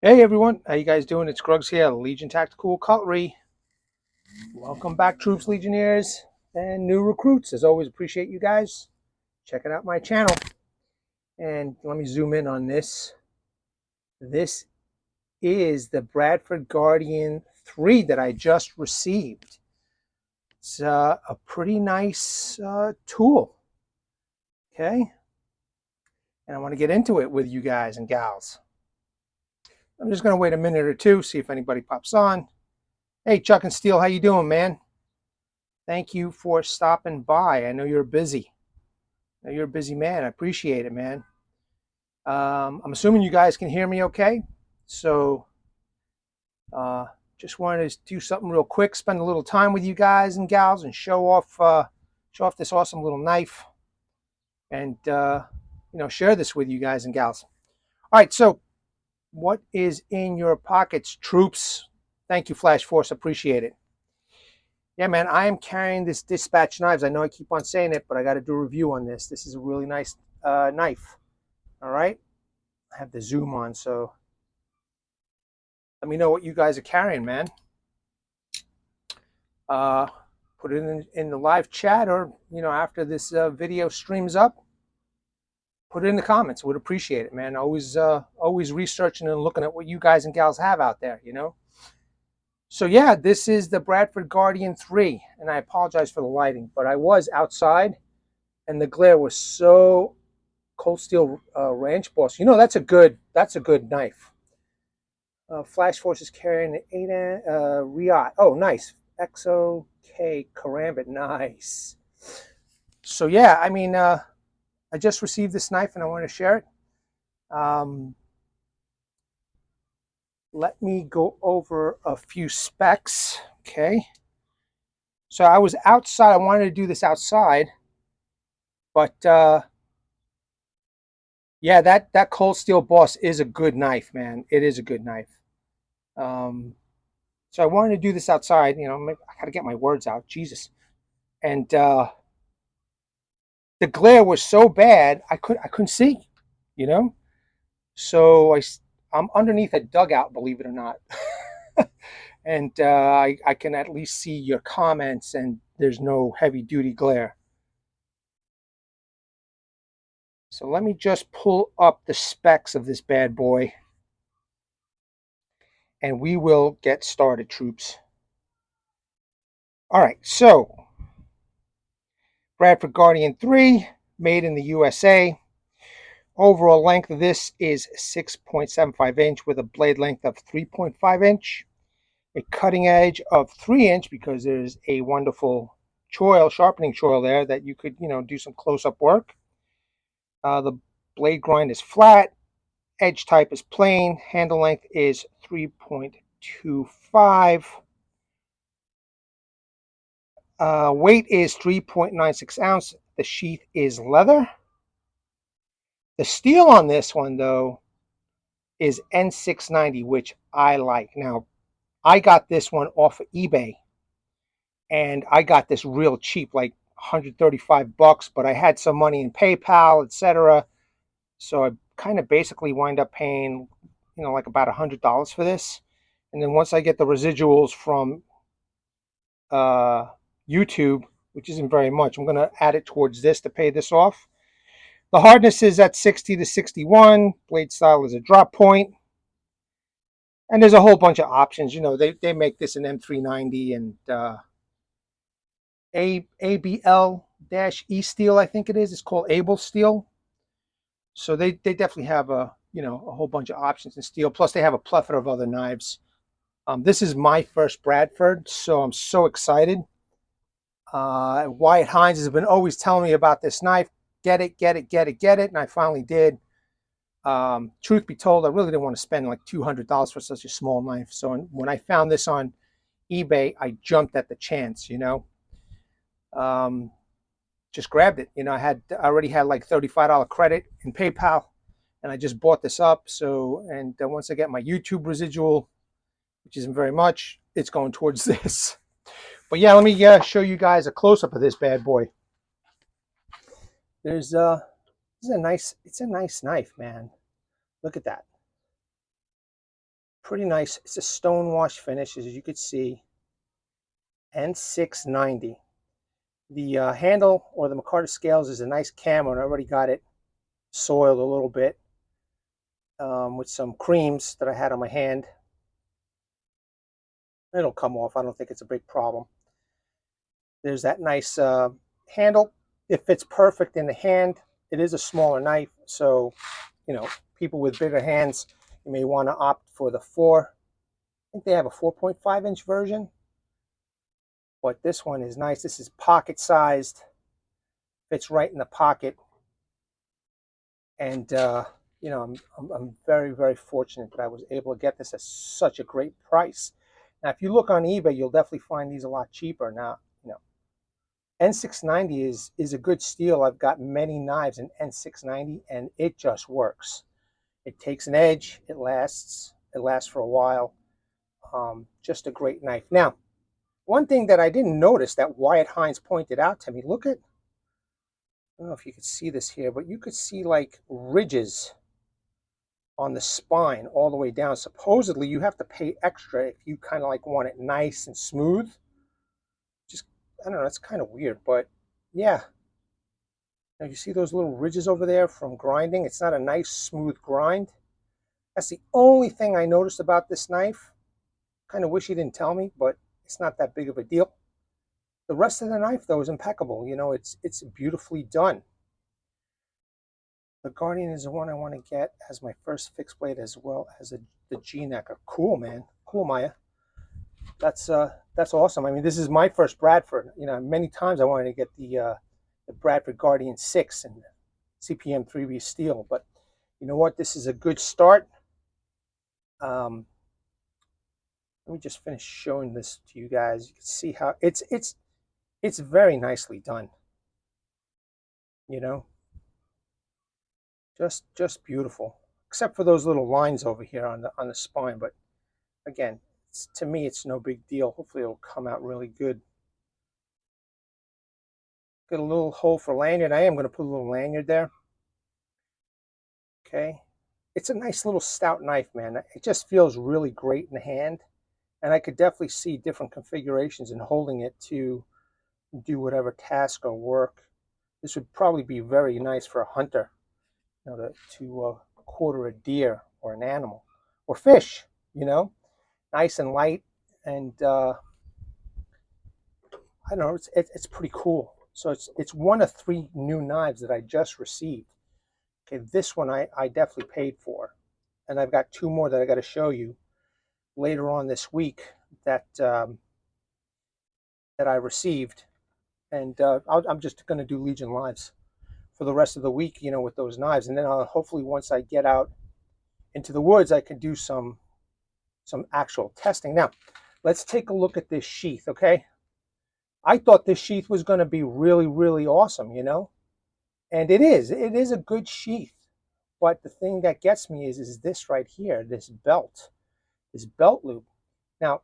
Hey everyone, how you guys doing? It's Grugs here, Legion Tactical Cutlery. Welcome back, troops, legionnaires, and new recruits. As always, appreciate you guys checking out my channel. And let me zoom in on this. This is the Bradford Guardian 3 that I just received. It's a pretty nice tool, okay? And I want to get into it with you guys and gals. I'm just going to wait a minute or two, see if anybody pops on. Hey, Chuck and Steele, how you doing, man? Thank you for stopping by. I know you're busy. I know you're a busy man. I appreciate it, man. I'm assuming you guys can hear me okay. So uh, just wanted to do something real quick, spend a little time with you guys and gals, and show off this awesome little knife, and share this with you guys and gals. All right. So what is in your pockets, troops? Thank you, Flash Force. Appreciate it. Yeah, man, I am carrying this Dispatch Knives. I know I keep on saying it, but I got to do a review on this. This is a really nice knife. All right. I have the zoom on, so let me know what you guys are carrying, man. Put it in the live chat, or after this video streams up, put it in the comments. Would appreciate it, man. Always researching and looking at what you guys and gals have out there, So yeah, this is the Bradford Guardian 3, and I apologize for the lighting, but I was outside, and the glare was so cold steel ranch boss. That's a good knife. Flash Force is carrying the 8 Riot. Oh, nice. XOK Karambit. Nice. So yeah, I mean, I just received this knife and I want to share it. Let me go over a few specs. Okay. So I was outside. I wanted to do this outside, but yeah, that cold steel boss is a good knife, man. It is a good knife. So I wanted to do this outside. I got to get my words out. Jesus. And the glare was so bad I couldn't see. So I'm underneath a dugout, believe it or not, and I can at least see your comments, and there's no heavy duty glare. So let me just pull up the specs of this bad boy, and we will get started, troops. All right, so Bradford Guardian 3, made in the USA. Overall length of this is 6.75 inch with a blade length of 3.5 inch, a cutting edge of 3 inch because there's a wonderful sharpening choil there that you could, do some close-up work. The blade grind is flat, edge type is plain, handle length is 3.25. Weight is 3.96 ounce. The sheath is leather. The steel on this one, though, is N690, which I like. Now, I got this one off of eBay, and I got this real cheap, like $135, but I had some money in PayPal, etc. So I kind of basically wind up paying, like about $100 for this. And then once I get the residuals from YouTube, which isn't very much, I'm going to add it towards this to pay this off. The hardness is at 60 to 61. Blade style is a drop point. And there's a whole bunch of options. They make this in M390 and ABL-E steel, I think it is. It's called Able steel. So they definitely have a whole bunch of options in steel. Plus they have a plethora of other knives. This is my first Bradford, so I'm so excited. Wyatt Hines has been always telling me about this knife. Get it, get it, get it, get it. And I finally did. Truth be told, I really didn't want to spend like $200 for such a small knife. So when I found this on eBay, I jumped at the chance, just grabbed it. I already had like $35 credit in PayPal, and I just bought this up. So, and once I get my YouTube residual, which isn't very much, it's going towards this. But yeah, let me show you guys a close-up of this bad boy. It's a nice knife, man. Look at that. pretty nice. It's a stone wash finish, as you could see, and 690. The handle or the micarta scales is a nice camo, and I already got it soiled a little bit with some creams that I had on my hand. It'll come off. I don't think it's a big problem. There's that nice handle. It fits perfect in the hand. It is a smaller knife, so people with bigger hands, you may want to opt for the 4. I think they have a 4.5-inch version, but this one is nice. This is pocket sized, fits right in the pocket, and I'm very, very fortunate that I was able to get this at such a great price. Now, if you look on eBay, you'll definitely find these a lot cheaper. Now, N690 is a good steal. I've got many knives in N690, and it just works. It takes an edge. It lasts for a while. Just a great knife. Now, one thing that I didn't notice that Wyatt Hines pointed out to me, look at, I don't know if you could see this here, but you could see like ridges on the spine all the way down. Supposedly, you have to pay extra if you kind of like want it nice and smooth. Just, I don't know, it's kind of weird, but yeah. Now, you see those little ridges over there from grinding? It's not a nice, smooth grind. That's the only thing I noticed about this knife. Kind of wish he didn't tell me, but it's not that big of a deal. The rest of the knife, though, is impeccable. It's beautifully done. The Guardian is the one I want to get as my first fixed blade, as well as the G-necker. Cool, man. Cool, Maya. That's awesome. I mean, this is my first Bradford. Many times I wanted to get the Bradford Guardian 6 and CPM 3B steel, but you know what? This is a good start. Let me just finish showing this to you guys. You can see how it's very nicely done. Just beautiful, except for those little lines over here on the spine. But again, to me, it's no big deal. Hopefully, it'll come out really good. Got a little hole for lanyard. I am going to put a little lanyard there. Okay, it's a nice little stout knife, man. It just feels really great in the hand, and I could definitely see different configurations in holding it to do whatever task or work. This would probably be very nice for a hunter, to quarter a deer or an animal or fish. Nice and light, and I don't know. It's pretty cool. So it's one of 3 new knives that I just received. Okay, this one I definitely paid for, and I've got 2 more that I got to show you later on this week that I received, and I'm just going to do Legion Lives for the rest of the week, with those knives, and then hopefully once I get out into the woods, I can do some actual testing. Now, let's take a look at this sheath, okay? I thought this sheath was going to be really, really awesome, and it is. It is a good sheath, but the thing that gets me is this right here, this belt loop. Now,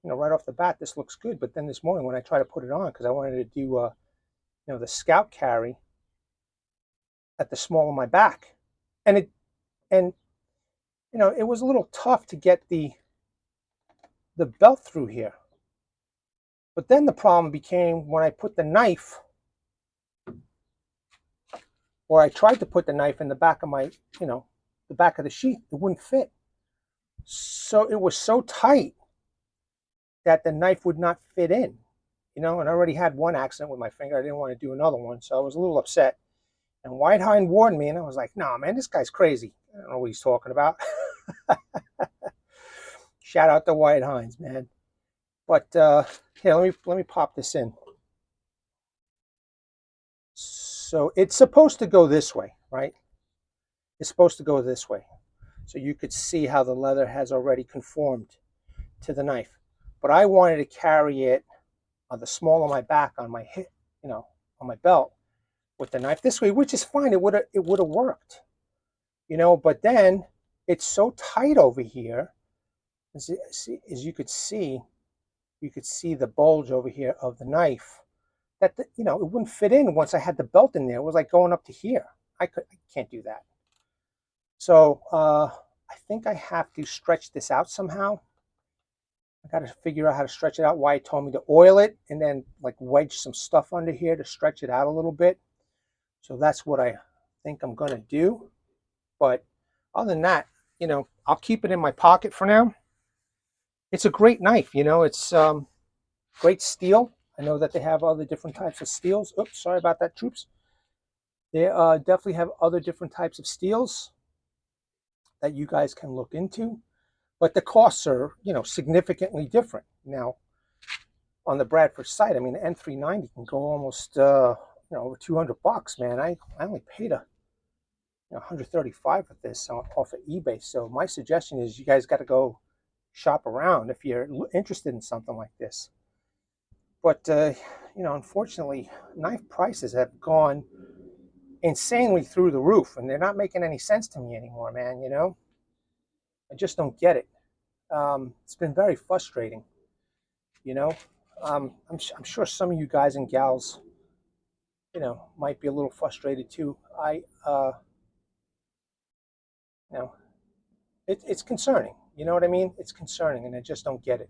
right off the bat, this looks good, but then this morning when I tried to put it on, because I wanted to do, the scout carry at the small of my back, and it was a little tough to get the belt through here. But then the problem became when I put the knife, or I tried to put the knife in the back of my, the back of the sheath, it wouldn't fit. So it was so tight that the knife would not fit in, and I already had one accident with my finger. I didn't want to do another one, so I was a little upset. And Wyatt Hines warned me, and I was like, "Nah, man, this guy's crazy. I don't know what he's talking about." Shout out to Wyatt Hines, man. But here, let me pop this in. So it's supposed to go this way, right? It's supposed to go this way. So you could see how the leather has already conformed to the knife. But I wanted to carry it on the small of my back, on my hip, on my belt, with the knife this way, which is fine. It would have worked, But then it's so tight over here, as you could see the bulge over here of the knife, that it wouldn't fit in once I had the belt in there. It was like going up to here. I can't do that. So I think I have to stretch this out somehow. I got to figure out how to stretch it out. Wyatt told me to oil it and then like wedge some stuff under here to stretch it out a little bit. So that's what I think I'm going to do. But other than that, you know, I'll keep it in my pocket for now. It's a great knife, you know, it's great steel. I know that they have other different types of steels. Oops, sorry about that, troops. They definitely have other different types of steels that you guys can look into. But the costs are, you know, significantly different. Now, on the Bradford site, I mean, the N390 can go almost, you know, over $200, man. I only paid a 135 for this off of eBay. So my suggestion is you guys got to go shop around if you're interested in something like this. But you know, unfortunately, knife prices have gone insanely through the roof, and they're not making any sense to me anymore, man. You know, I just don't get it. It's been very frustrating. You know, I'm sure some of you guys and gals, you know, might be a little frustrated too. You know, it's concerning. You know what I mean? It's concerning, and I just don't get it.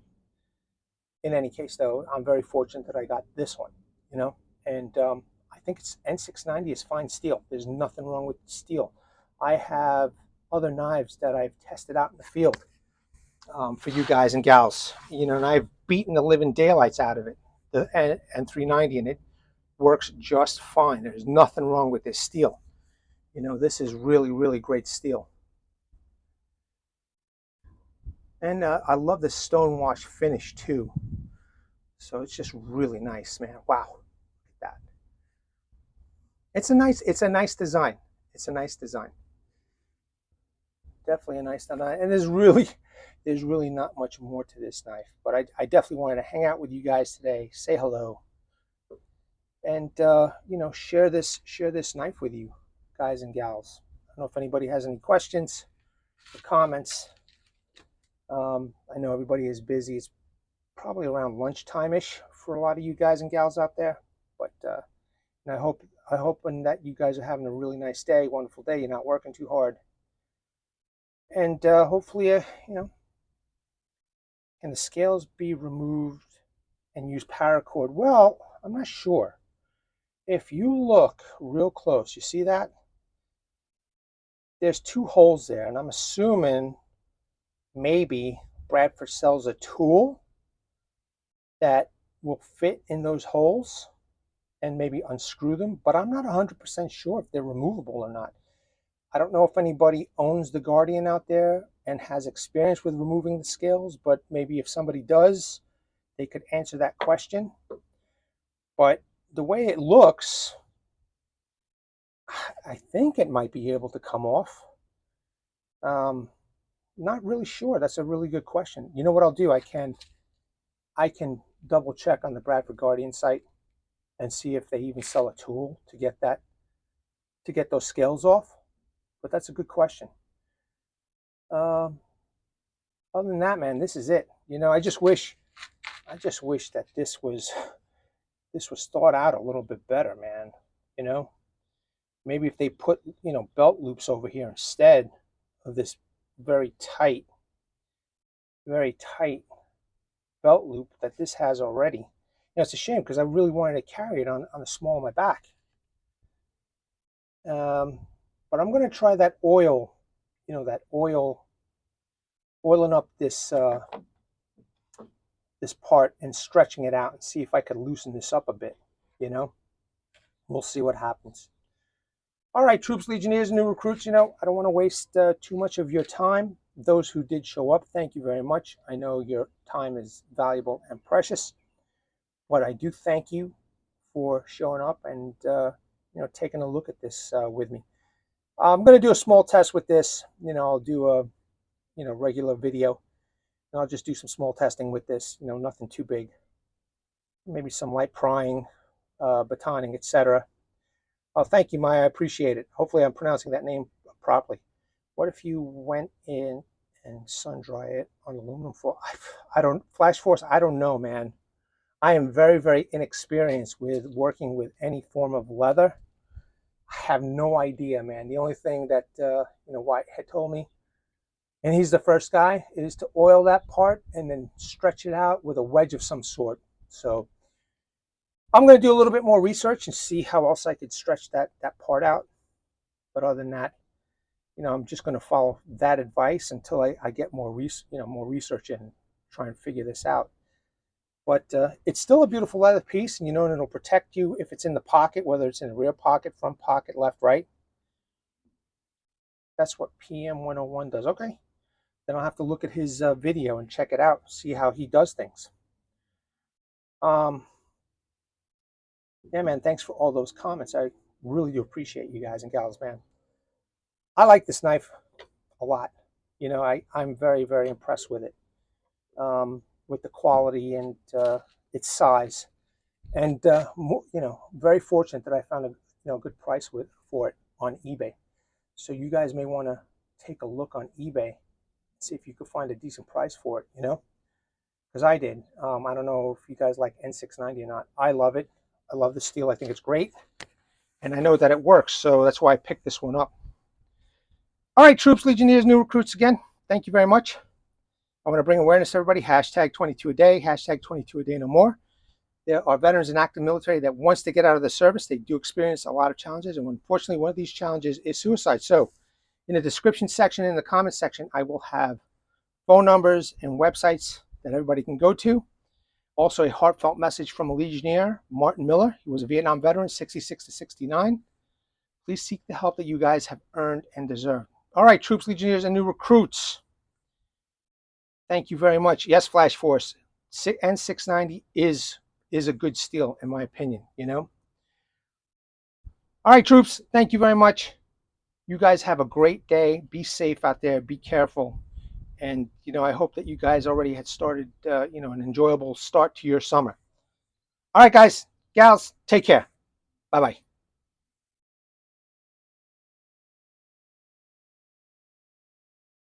In any case, though, I'm very fortunate that I got this one. You know, and I think it's N690 is fine steel. There's nothing wrong with steel. I have other knives that I've tested out in the field for you guys and gals. You know, and I've beaten the living daylights out of it, the N390, and it works just fine. There's nothing wrong with this steel. You know, this is really, really great steel. And I love the stonewash finish too. So it's just really nice, man. Wow, look at that. It's a nice design. It's a nice design. Definitely a nice design. And there's really not much more to this knife. But I definitely wanted to hang out with you guys today, say hello, and you know, share this knife with you, guys and gals. I don't know if anybody has any questions or comments. I know everybody is busy. It's probably around lunchtime-ish for a lot of you guys and gals out there. But and I hope that you guys are having a really nice day, wonderful day. You're not working too hard, and hopefully, you know, can the scales be removed and use paracord? Well, I'm not sure. If you look real close, you see that? There's two holes there, and I'm assuming maybe Bradford sells a tool that will fit in those holes and maybe unscrew them, but I'm not 100% sure if they're removable or not. I don't know if anybody owns the Guardian out there and has experience with removing the scales, but maybe if somebody does, they could answer that question. But the way it looks, I think it might be able to come off. Not really sure. That's a really good question. You know what I'll do? I can double check on the Bradford Guardian site and see if they even sell a tool to get those scales off. But that's a good question. Other than that, man, this is it. You know, I just wish that this was thought out a little bit better, man. You know, maybe if they put, you know, belt loops over here instead of this very tight belt loop that this has already. You know, it's a shame because I really wanted to carry it on the small of my back. But I'm going to try that oil, you know, oiling up this this part and stretching it out and see if I could loosen this up a bit. You know, we'll see what happens. All right, troops, legionnaires, new recruits, you know, I don't want to waste too much of your time. Those who did show up, thank you very much. I know your time is valuable and precious, but I do thank you for showing up and, you know, taking a look at this with me. I'm going to do a small test with this. You know, I'll do a, you know, regular video, and I'll just do some small testing with this, you know, nothing too big. Maybe some light prying, batoning, etc. Oh, thank you, Maya. I appreciate it. Hopefully I'm pronouncing that name properly. What if you went in and sun dry it on aluminum foil? I don't, Flash Force, I don't know, man. I am very, very inexperienced with working with any form of leather. I have no idea, man. The only thing that, you know, White had told me And he's the first guy, is to oil that part and then stretch it out with a wedge of some sort. So I'm going to do a little bit more research and see how else I could stretch that part out. But other than that, I'm just going to follow that advice until I get more research in and try and figure this out. But it's still a beautiful leather piece, and and it'll protect you if it's in the pocket, whether it's in the rear pocket, front pocket, left, right. That's what PM101 does. Okay. Then I'll have to look at his video and check it out, see how he does things. Yeah, man, thanks for all those comments. I really do appreciate you guys and gals, man. I like this knife a lot. I'm very, very impressed with it, with the quality and its size. And, very fortunate that I found a good price for it on eBay. So you guys may want to take a look on eBay, see if you could find a decent price for it, because I did. I don't know if you guys like N690 or not. I love it. I love the steel. I think it's great. And I know that it works, so that's why I picked this one up. All right, troops, legionnaires, new recruits again, thank you very much. I want to bring awareness to everybody. Hashtag 22 a day, hashtag 22 a day no more. There are veterans in active military that once they get out of the service, they do experience a lot of challenges. And unfortunately, one of these challenges is suicide. So in the description section, in the comment section, I will have phone numbers and websites that everybody can go to. Also, a heartfelt message from a Legionnaire, Martin Miller. He was a Vietnam veteran, 66 to 69. Please seek the help that you guys have earned and deserved. All right, troops, Legionnaires, and new recruits. Thank you very much. Yes, Flash Force, N690 is a good steel, in my opinion, All right, troops, thank you very much. You guys have a great day. Be safe out there. Be careful. And, I hope that you guys already had started, an enjoyable start to your summer. All right, guys, gals, take care. Bye-bye.